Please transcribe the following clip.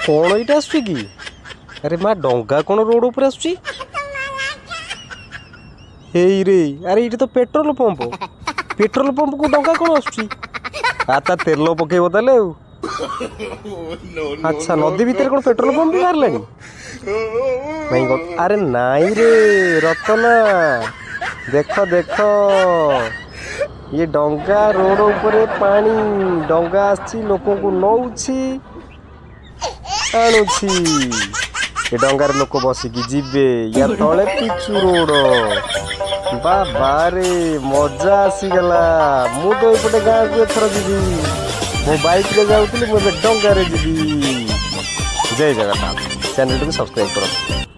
कौन ये आसुची कि अरे माँ डंगा कौन रोड ऊपर आसुची हेई रे अरे ये तो पेट्रोल पंप को डंगा कौन आसुची आता तेल पकेब ताले अच्छा नदी भितर कौन पेट्रोल पंप भी बाहर नहीं अरे नाई रे रतना देख देख ये डंगा रोड ऊपर पानी डंगा आसी लोक को नौछि आणुछि ये डंगार लोक बसिकी जीवे या तले पिचु रोड बाबा रे मजा आसीगला मु तो एपटे गाँ को एथर जीवी मो बाइक रे जाऊଥିଲି मु डंगा रे जीवी जय जगन्नाथ चैनल को सब्सक्राइब करो।